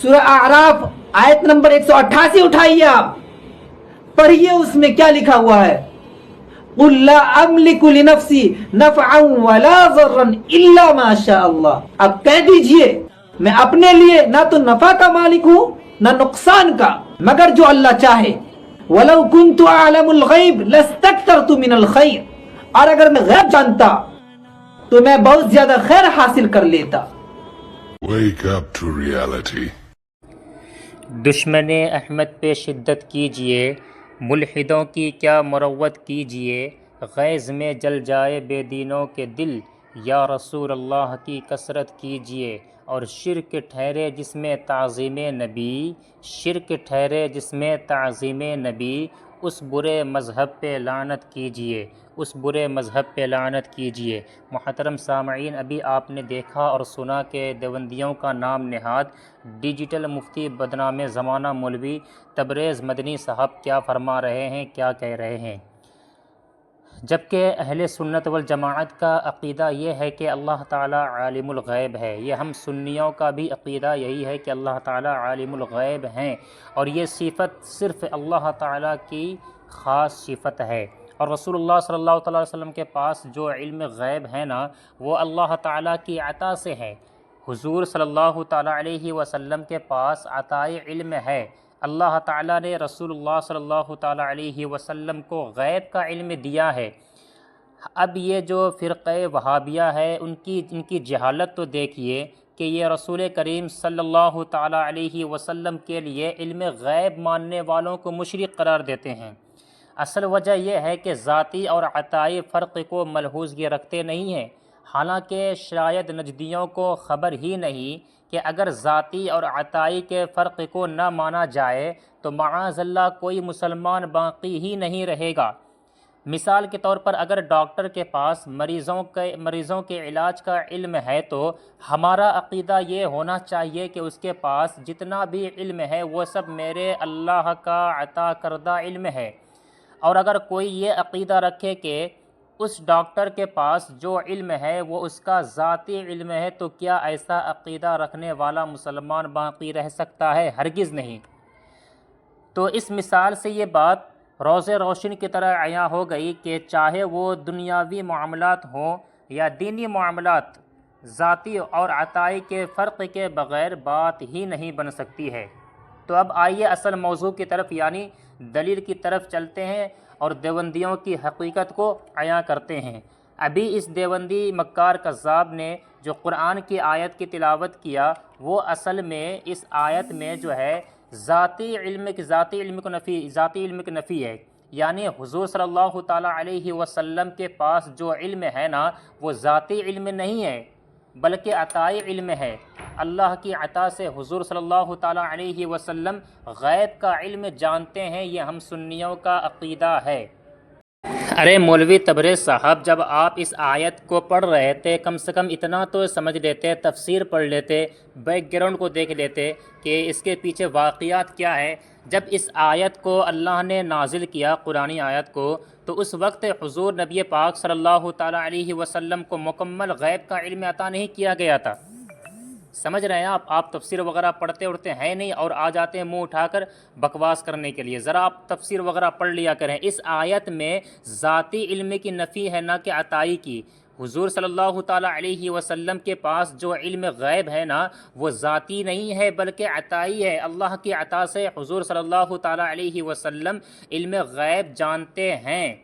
سورہ اعراف آیت نمبر 188 اٹھائیے، آپ پڑھیے، اس میں کیا لکھا ہوا ہے؟ قُلْ لَا أَمْلِكُ لِنَفْسِي نَفْعًا وَلَا ضَرًّا إِلَّا مَا شَاءَ اللَّهُ۔ اب کہہ دیجئے میں اپنے لیے نہ تو نفع کا مالک ہوں نہ نقصان کا، مگر جو اللہ چاہے۔ وَلَوْ كُنْتُ أَعْلَمُ الْغَيْبَ لَاسْتَكْثَرْتُ مِنَ الْخَيْرِ، اور اگر میں غیب جانتا تو میں بہت زیادہ خیر حاصل کر لیتا۔ Wake up to reality. دشمن احمد پہ شدت کیجئے، ملحدوں کی کیا مروت کیجئے، غیظ میں جل جائے بے دینوں کے دل، یا رسول اللہ کی کثرت کیجئے۔ اور شرک ٹھہرے جس میں تعظیم نبی، شرک ٹھہرے جس میں تعظیم نبی، اس برے مذہب پہ لعنت کیجئے، اس برے مذہب پہ لعنت کیجئے۔ محترم سامعین، ابھی آپ نے دیکھا اور سنا کہ دیوبندیوں کا نام نہاد ڈیجیٹل مفتی بدنام زمانہ مولوی تبریز مدنی صاحب کیا فرما رہے ہیں، کیا کہہ رہے ہیں، جبکہ اہل سنت والجماعت کا عقیدہ یہ ہے کہ اللہ تعالیٰ عالم الغیب ہے۔ یہ ہم سنیوں کا بھی عقیدہ یہی ہے کہ اللہ تعالیٰ عالم الغیب ہیں، اور یہ صفت صرف اللہ تعالیٰ کی خاص صفت ہے۔ اور رسول اللہ صلی اللہ تعالیٰ علیہ وسلم کے پاس جو علم غیب ہے نا، وہ اللہ تعالیٰ کی عطا سے ہے۔ حضور صلی اللہ تعالیٰ علیہ وسلم کے پاس عطائے علم ہے۔ اللہ تعالیٰ نے رسول اللہ صلی اللہ تعالیٰ علیہ وسلم کو غیب کا علم دیا ہے۔ اب یہ جو فرقہ وہابیہ ہے، ان کی جہالت تو دیکھیے کہ یہ رسول کریم صلی اللہ تعالیٰ علیہ وسلم کے لیے علم غیب ماننے والوں کو مشرک قرار دیتے ہیں۔ اصل وجہ یہ ہے کہ ذاتی اور عطائی فرق کو ملحوظ یہ رکھتے نہیں ہیں، حالانکہ شاید نجدیوں کو خبر ہی نہیں کہ اگر ذاتی اور عطائی کے فرق کو نہ مانا جائے تو معاذ اللہ کوئی مسلمان باقی ہی نہیں رہے گا۔ مثال کے طور پر اگر ڈاکٹر کے پاس مریضوں کے علاج کا علم ہے تو ہمارا عقیدہ یہ ہونا چاہیے کہ اس کے پاس جتنا بھی علم ہے وہ سب میرے اللہ کا عطا کردہ علم ہے۔ اور اگر کوئی یہ عقیدہ رکھے کہ اس ڈاکٹر کے پاس جو علم ہے وہ اس کا ذاتی علم ہے، تو کیا ایسا عقیدہ رکھنے والا مسلمان باقی رہ سکتا ہے؟ ہرگز نہیں۔ تو اس مثال سے یہ بات روز روشن کی طرح عیاں ہو گئی کہ چاہے وہ دنیاوی معاملات ہوں یا دینی معاملات، ذاتی اور عطائی کے فرق کے بغیر بات ہی نہیں بن سکتی ہے۔ تو اب آئیے اصل موضوع کی طرف یعنی دلیل کی طرف چلتے ہیں اور دیوبندیوں کی حقیقت کو عیاں کرتے ہیں۔ ابھی اس دیوبندی مکار کذاب نے جو قرآن کی آیت کی تلاوت کیا، وہ اصل میں اس آیت میں جو ہے ذاتی علم کی نفی ہے، یعنی حضور صلی اللہ تعالیٰ علیہ وسلم کے پاس جو علم ہے نا، وہ ذاتی علم نہیں ہے بلکہ عطائی علم ہے۔ اللہ کی عطا سے حضور صلی اللہ تعالیٰ علیہ وسلم غیب کا علم جانتے ہیں، یہ ہم سنیوں کا عقیدہ ہے۔ ارے مولوی تبریز صاحب، جب آپ اس آیت کو پڑھ رہے تھے کم سے کم اتنا تو سمجھ لیتے، تفسیر پڑھ لیتے، بیک گراؤنڈ کو دیکھ لیتے کہ اس کے پیچھے واقعات کیا ہے۔ جب اس آیت کو اللہ نے نازل کیا، قرآنی آیت کو، تو اس وقت حضور نبی پاک صلی اللہ تعالیٰ علیہ وسلم کو مکمل غیب کا علم عطا نہیں کیا گیا تھا۔ سمجھ رہے ہیں آپ تفسیر وغیرہ پڑھتے اڑتے ہیں نہیں اور آ جاتے ہیں منہ اٹھا کر بکواس کرنے کے لیے۔ ذرا آپ تفسیر وغیرہ پڑھ لیا کریں۔ اس آیت میں ذاتی علم کی نفی ہے، نہ کہ عطائی کی۔ حضور صلی اللہ تعالیٰ علیہ وسلم کے پاس جو علم غیب ہے نا، وہ ذاتی نہیں ہے بلکہ عطائی ہے۔ اللہ کی عطا سے حضور صلی اللہ تعالیٰ علیہ وسلم علم غیب جانتے ہیں،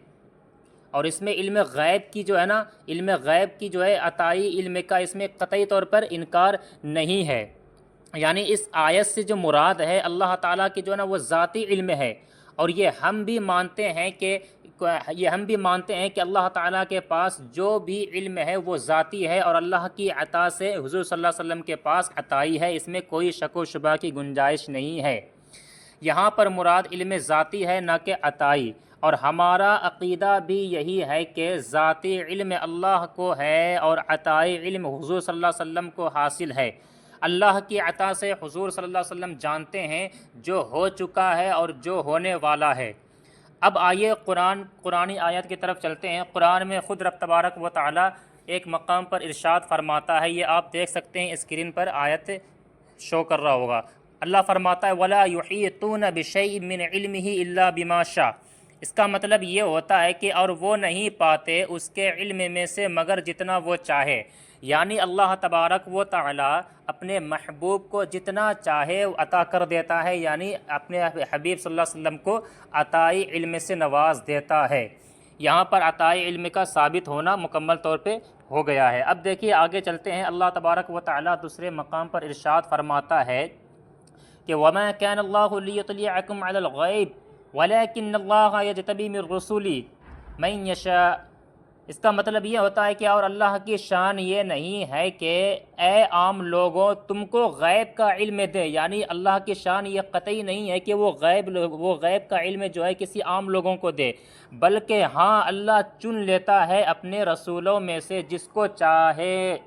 اور اس میں علم غیب کی جو ہے نا، علم غیب کی جو ہے عطائی علم کا اس میں قطعی طور پر انکار نہیں ہے۔ یعنی اس آیت سے جو مراد ہے اللہ تعالیٰ کی جو ہے نا وہ ذاتی علم ہے، اور یہ ہم بھی مانتے ہیں کہ اللہ تعالیٰ کے پاس جو بھی علم ہے وہ ذاتی ہے، اور اللہ کی عطا سے حضور صلی اللہ علیہ وسلم کے پاس عطائی ہے، اس میں کوئی شک و شبہ کی گنجائش نہیں ہے۔ یہاں پر مراد علم ذاتی ہے نہ کہ عطائی، اور ہمارا عقیدہ بھی یہی ہے کہ ذاتی علم اللہ کو ہے اور عطائی علم حضور صلی اللہ علیہ وسلم کو حاصل ہے۔ اللہ کی عطا سے حضور صلی اللہ علیہ وسلم جانتے ہیں جو ہو چکا ہے اور جو ہونے والا ہے۔ اب آئیے قرآنی آیت کی طرف چلتے ہیں۔ قرآن میں خود رب تبارک و تعالیٰ ایک مقام پر ارشاد فرماتا ہے، یہ آپ دیکھ سکتے ہیں اسکرین پر آیت شو کر رہا ہوگا۔ اللہ فرماتا ہے ولا یحیطون بشیء من علمہ الا بما شاء، اس کا مطلب یہ ہوتا ہے کہ اور وہ نہیں پاتے اس کے علم میں سے مگر جتنا وہ چاہے، یعنی اللہ تبارک و تعالی اپنے محبوب کو جتنا چاہے عطا کر دیتا ہے، یعنی اپنے حبیب صلی اللہ علیہ وسلم کو عطائی علم سے نواز دیتا ہے۔ یہاں پر عطائی علم کا ثابت ہونا مکمل طور پہ ہو گیا ہے۔ اب دیکھیے آگے چلتے ہیں، اللہ تبارک و تعالی دوسرے مقام پر ارشاد فرماتا ہے کہ وَمَا كَانَ اللَّهُ لِيُطْلِعَكُمْ عَلَى الْغَيْبِ وَلَكِنَّ اللَّهَ يَجْتَبِي مِن رُّسُلِهِ مَن يَشَاءُ، اس کا مطلب یہ ہوتا ہے کہ اور اللہ کی شان یہ نہیں ہے کہ اے عام لوگوں تم کو غیب کا علم دے، یعنی اللہ کی شان یہ قطعی نہیں ہے کہ وہ غیب کا علم جو ہے کسی عام لوگوں کو دے، بلکہ ہاں اللہ چن لیتا ہے اپنے رسولوں میں سے جس کو چاہے۔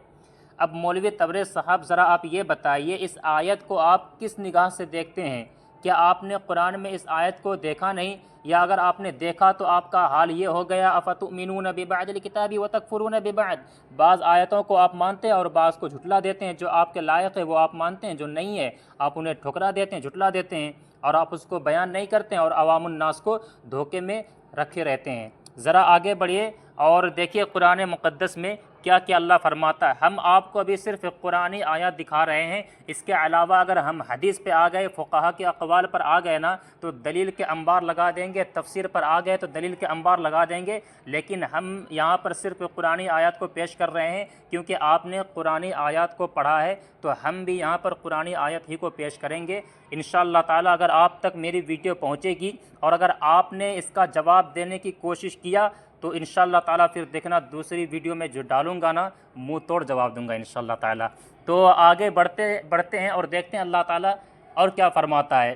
اب مولوی تبریز صاحب ذرا آپ یہ بتائیے اس آیت کو آپ کس نگاہ سے دیکھتے ہیں؟ کیا آپ نے قرآن میں اس آیت کو دیکھا نہیں، یا اگر آپ نے دیکھا تو آپ کا حال یہ ہو گیا افتؤمنون ببعض الکتاب وتکفرون ببعض، بعض آیتوں کو آپ مانتے ہیں اور بعض کو جھٹلا دیتے ہیں، جو آپ کے لائق ہے وہ آپ مانتے ہیں، جو نہیں ہے آپ انہیں ٹھکرا دیتے ہیں، جھٹلا دیتے ہیں، اور آپ اس کو بیان نہیں کرتے ہیں اور عوام الناس کو دھوکے میں رکھے رہتے ہیں۔ ذرا آگے بڑھیے اور دیکھیے قرآن مقدس میں کیا کیا اللہ فرماتا ہے۔ ہم آپ کو ابھی صرف قرآنی آیات دکھا رہے ہیں، اس کے علاوہ اگر ہم حدیث پہ آ گئے، فقہا کے اقوال پر آ گئے نا تو دلیل کے انبار لگا دیں گے، تفسیر پر آ گئے تو دلیل کے انبار لگا دیں گے، لیکن ہم یہاں پر صرف قرآنی آیات کو پیش کر رہے ہیں کیونکہ آپ نے قرآنی آیات کو پڑھا ہے، تو ہم بھی یہاں پر قرآنی آیت ہی کو پیش کریں گے انشاءاللہ تعالی۔ اگر آپ تک میری ویڈیو پہنچے گی اور اگر آپ نے اس کا جواب دینے کی کوشش کیا تو انشاءاللہ تعالیٰ پھر دیکھنا دوسری ویڈیو میں جو ڈالوں گا نا منہ توڑ جواب دوں گا انشاءاللہ تعالیٰ۔ تو آگے بڑھتے ہیں اور دیکھتے ہیں اللہ تعالیٰ اور کیا فرماتا ہے۔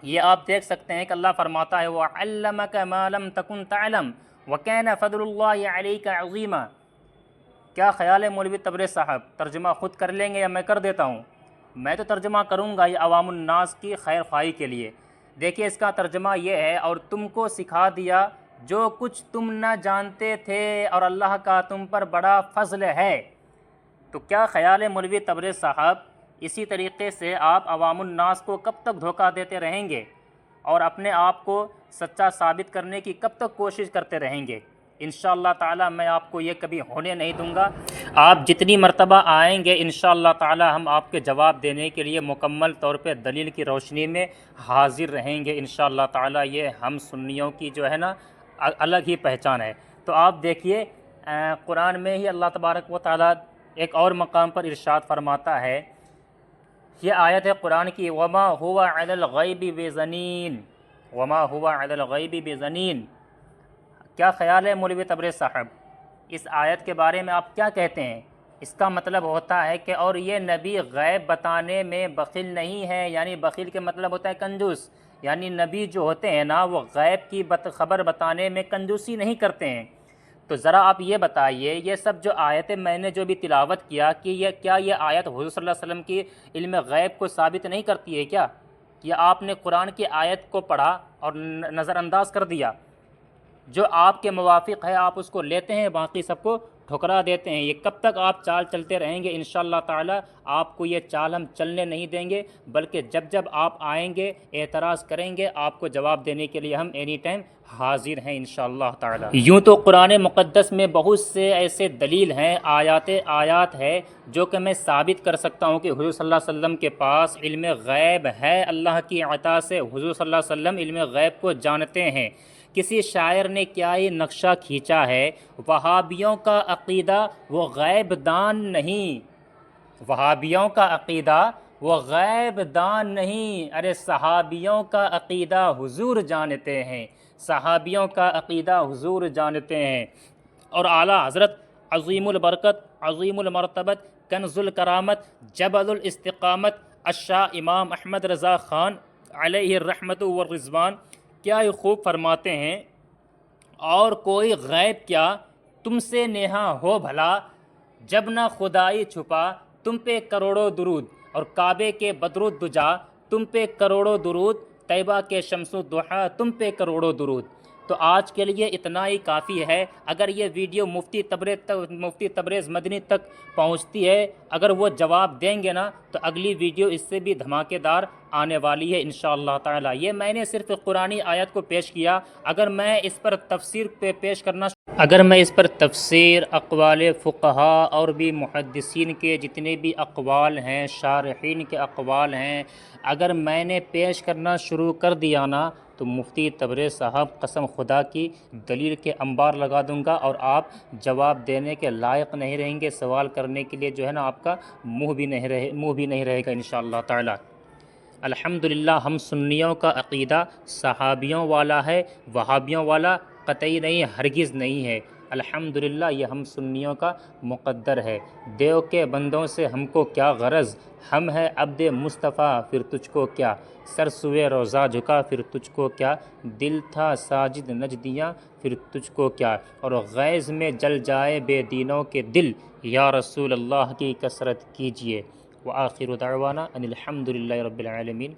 یہ آپ دیکھ سکتے ہیں کہ اللہ فرماتا ہے وَعَلَّمَكَ مَا لَمْ تَكُنْ تَعْلَمْ وَكَانَ فَضْلُ اللَّهِ عَلَيْكَ عَظِيمًا۔ کیا خیال ہے مولوی تبریز صاحب، ترجمہ خود کر لیں گے یا میں کر دیتا ہوں؟ میں تو ترجمہ کروں گا، یہ عوام الناس کی خیر خواہی کے لیے۔ دیکھیے اس کا ترجمہ یہ ہے، اور تم کو سکھا دیا جو کچھ تم نہ جانتے تھے اور اللہ کا تم پر بڑا فضل ہے۔ تو کیا خیال ہے مولوی تبریز صاحب، اسی طریقے سے آپ عوام الناس کو کب تک دھوکہ دیتے رہیں گے اور اپنے آپ کو سچا ثابت کرنے کی کب تک کوشش کرتے رہیں گے؟ انشاءاللہ تعالی میں آپ کو یہ کبھی ہونے نہیں دوں گا۔ آپ جتنی مرتبہ آئیں گے انشاءاللہ تعالی ہم آپ کے جواب دینے کے لیے مکمل طور پہ دلیل کی روشنی میں حاضر رہیں گے انشاءاللہ تعالی۔ یہ ہم سنیوں کی جو ہے نا الگ ہی پہچان ہے۔ تو آپ دیکھیے قرآن میں ہی اللہ تبارک و تعالی ایک اور مقام پر ارشاد فرماتا ہے، یہ آیت ہے قرآن کی وَمَا هُوَ عَلَى الْغَيْبِ بِضَنِينٍ، وَمَا هُوَ عَلَى الْغَيْبِ بِضَنِينٍ۔ کیا خیال ہے مولوی تبریز صاحب، اس آیت کے بارے میں آپ کیا کہتے ہیں؟ اس کا مطلب ہوتا ہے کہ اور یہ نبی غیب بتانے میں بخیل نہیں ہے، یعنی بخیل کے مطلب ہوتا ہے کنجوس، یعنی نبی جو ہوتے ہیں نا وہ غیب کی خبر بتانے میں کنجوسی نہیں کرتے ہیں۔ تو ذرا آپ یہ بتائیے یہ سب جو آیتیں میں نے جو بھی تلاوت کیا کہ کیا یہ آیت حضور صلی اللہ علیہ وسلم کی علم غیب کو ثابت نہیں کرتی ہے کیا؟ یا آپ نے قرآن کی آیت کو پڑھا اور نظر انداز کر دیا؟ جو آپ کے موافق ہے آپ اس کو لیتے ہیں، باقی سب کو ٹھکرا دیتے ہیں۔ یہ کب تک آپ چال چلتے رہیں گے؟ انشاءاللہ تعالی آپ کو یہ چال ہم چلنے نہیں دیں گے، بلکہ جب آپ آئیں گے اعتراض کریں گے آپ کو جواب دینے کے لیے ہم اینی ٹائم حاضر ہیں انشاءاللہ تعالی۔ یوں تو قرآن مقدس میں بہت سے ایسے دلیل ہیں، آیات ہے جو کہ میں ثابت کر سکتا ہوں کہ حضور صلی اللہ علیہ وسلم کے پاس علم غیب ہے، اللہ کی عطا سے حضور صلی اللہ علیہ وسلم علم غیب کو جانتے ہیں۔ کسی شاعر نے کیا یہ نقشہ کھینچا ہے، وہابیوں کا عقیدہ وہ غیب دان نہیں، وہابیوں کا عقیدہ وہ غیب دان نہیں، ارے صحابیوں کا عقیدہ حضور جانتے ہیں، صحابیوں کا عقیدہ حضور جانتے ہیں۔ اور اعلیٰ حضرت عظیم البرکت، عظیم المرتبت، کنز الکرامت، جبل الاستقامت الشاہ امام احمد رضا خان علیہ الرحمت والرضوان کیا یہ خوب فرماتے ہیں، اور کوئی غیب کیا تم سے نیہا ہو بھلا، جب نہ خدائی چھپا تم پہ کروڑوں درود، اور کعبے کے بدر الدجا تم پہ کروڑوں درود، طیبہ کے شمس الضحیٰ تم پہ کروڑوں درود۔ تو آج کے لیے اتنا ہی کافی ہے۔ اگر یہ ویڈیو مفتی تبریز مدنی تک پہنچتی ہے، اگر وہ جواب دیں گے نا، تو اگلی ویڈیو اس سے بھی دھماکے دار آنے والی ہے انشاءاللہ تعالی۔ یہ میں نے صرف قرآنی آیت کو پیش کیا، اگر میں اس پر تفسیر اقوال فقہا اور بھی محدثین کے جتنے بھی اقوال ہیں، شارحین کے اقوال ہیں، اگر میں نے پیش کرنا شروع کر دیا نا، تو مفتی تبریز صاحب قسم خدا کی دلیل کے انبار لگا دوں گا، اور آپ جواب دینے کے لائق نہیں رہیں گے، سوال کرنے کے لیے جو ہے نا آپ کا منہ بھی نہیں رہے گا انشاءاللہ تعالی۔ الحمدللہ ہم سنیوں کا عقیدہ صحابیوں والا ہے، وہابیوں والا قطعی نہیں، ہرگز نہیں ہے۔ الحمدللہ یہ ہم سنیوں کا مقدر ہے۔ دیو کے بندوں سے ہم کو کیا غرض، ہم ہے عبد مصطفیٰ پھر تجھ کو کیا، سر سوئے روضہ جھکا پھر تجھ کو کیا، دل تھا ساجد نجدیاں پھر تجھ کو کیا، اور غیظ میں جل جائے بے دینوں کے دل، یا رسول اللہ کی کثرت کیجئے۔ وآخر دعوانا ان الحمدللہ رب العالمین۔